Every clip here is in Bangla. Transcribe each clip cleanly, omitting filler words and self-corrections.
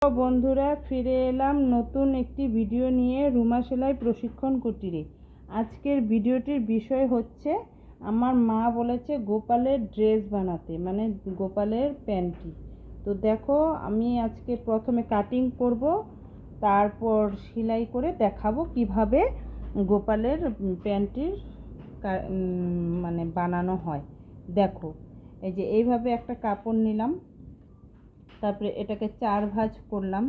তো বন্ধুরা, ফিরে এলাম নতুন একটি ভিডিও নিয়ে রুমা সেলাই প্রশিক্ষণ কুটিরে। আজকের ভিডিওটির বিষয় হচ্ছে আমার মা বলেছে গোপালের ড্রেস বানাতে, মানে গোপালের প্যান্টি। তো দেখো, আমি আজকে প্রথমে কাটিং করব, তারপর সেলাই করে দেখাবো কিভাবে গোপালের প্যান্টির মানে বানানো হয়। দেখো, এই যে এইভাবে একটা কাপড় নিলাম, তারপরে এটাকে 4 ভাঁজ করলাম।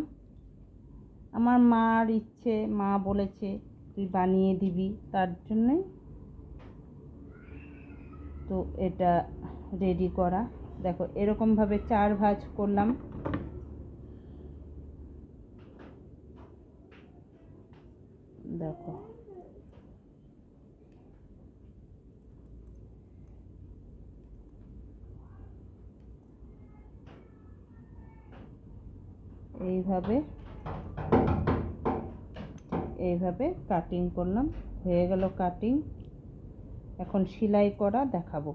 আমার মার ইচ্ছে, মা বলেছে তুই বানিয়ে দিবি, তার জন্যই তো এটা রেডি করা। দেখো, এরকমভাবে 4 ভাঁজ করলাম। দেখো, এইভাবে কাটিং করলাম। হয়ে গেল কাটিং। এখন সেলাই করা দেখাবো।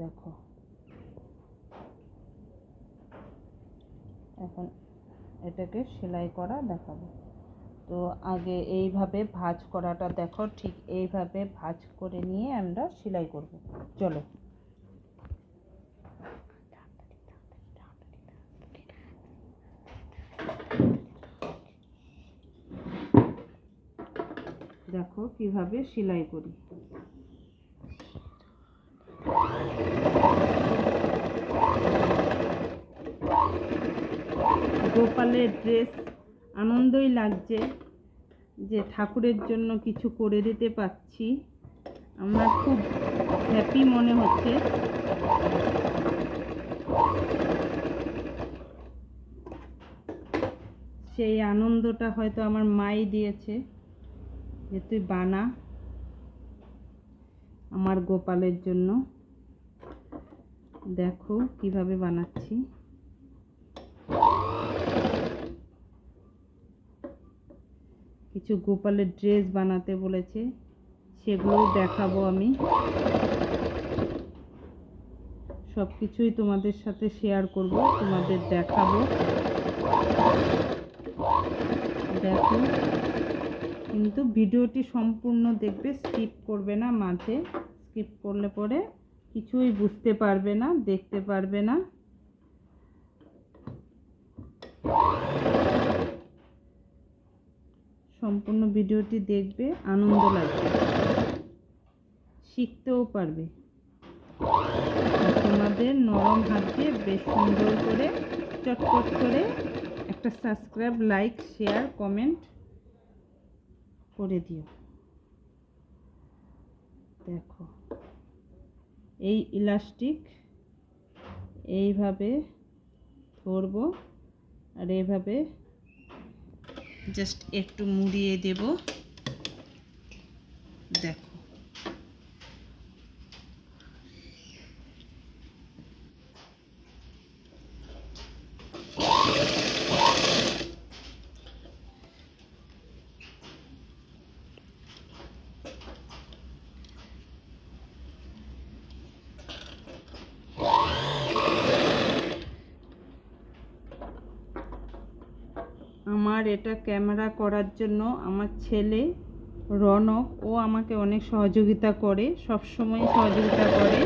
দেখো, এখন এটাকে সেলাই করা দেখাবো। তো আগে এইভাবে ভাঁজ করাটা দেখো, ঠিক এইভাবে ভাঁজ করে নিয়ে আমরা সেলাই করব। চলো, দেখো কিভাবে সেলাই করি। গোপালের ড্রেস আনন্দই লাগছে যে ঠাকুরের জন্য কিছু করে দিতে পারছি। আমার খুব হ্যাপি মনে হচ্ছে। সেই আনন্দটা হয়তো আমার মাই দিয়েছে যে তুই বানা আমার গোপালের জন্য। দেখো কিভাবে বানাচ্ছি। কিছু গোপালের ড্রেস বানাতে বলেছে, সেগুলোও দেখাবো আমি। সব কিছুই তোমাদের সাথে শেয়ার করব, তোমাদের দেখাবো। দেখো, কিন্তু ভিডিওটি সম্পূর্ণ দেখবে, স্কিপ করবে না। মাঝে স্কিপ করলে পরে কিছুই বুঝতে পারবে না, দেখতে পারবে না। সম্পূর্ণ ভিডিওটি দেখবে, আনন্দ লাগবে, শিখতেও পারবে। তোমাদের নরম হাত দিয়ে বেশ সুন্দর করে চটপট করে একটা সাবস্ক্রাইব, লাইক, শেয়ার, কমেন্ট করে দিও। দেখো, এই ইলাস্টিক এইভাবে ধরবো আর এইভাবে জাস্ট একটু মুড়িয়ে দেব। দেখো, আমার এটা ক্যামেরা করার জন্য আমার ছেলে রনক, ও আমাকে অনেক সহযোগিতা করে, সব সময় সহযোগিতা করে।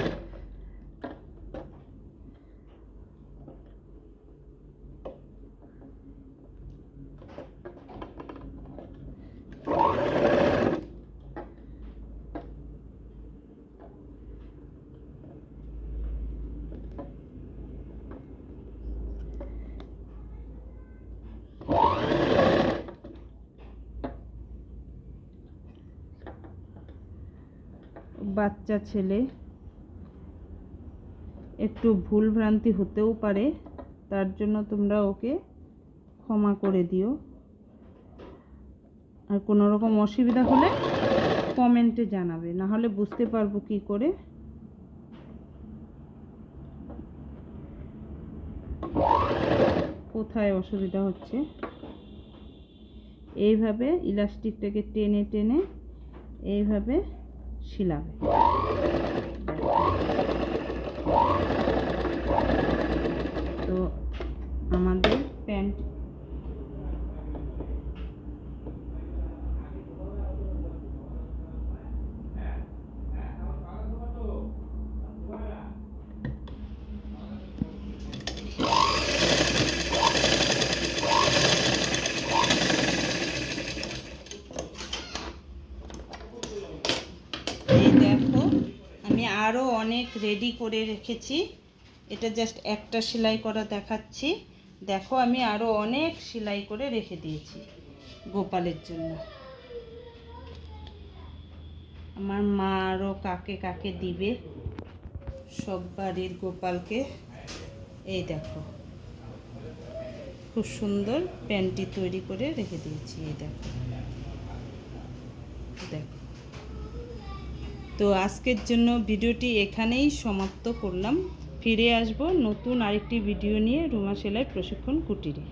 বাচ্চা ছেলে, একটু ভুল ভ্রান্তি হতেও পারে, তার জন্য তোমরা ওকে ক্ষমা করে দিও। আর কোনো রকম অসুবিধা হলে কমেন্টে জানাবে, না হলে বুঝতে পারবো কি করে। কোথায় অসুবিধা হচ্ছে। এইভাবে ইলাস্টিকটাকে টেনে টেনে এইভাবে শিলাবে। তো আমাদের প্যান্ট। এই দেখো আমি আরও অনেক রেডি করে রেখেছি, এটা জাস্ট একটা সেলাই করা দেখাচ্ছি। দেখো আমি আরও অনেক সেলাই করে রেখে দিয়েছি গোপালের জন্য। আমার মা আরও কাকে কাকে দিবে, সব বাড়ির গোপালকে। এই দেখো খুব সুন্দর প্যান্টটি তৈরি করে রেখে দিয়েছি। এই দেখো দেখো। তো আজকের জন্য ভিডিওটি এখানেই সমাপ্ত করলাম। ফিরে আসব নতুন আরেকটি ভিডিও নিয়ে রুমা সেলাই প্রশিক্ষণ কুটিরে।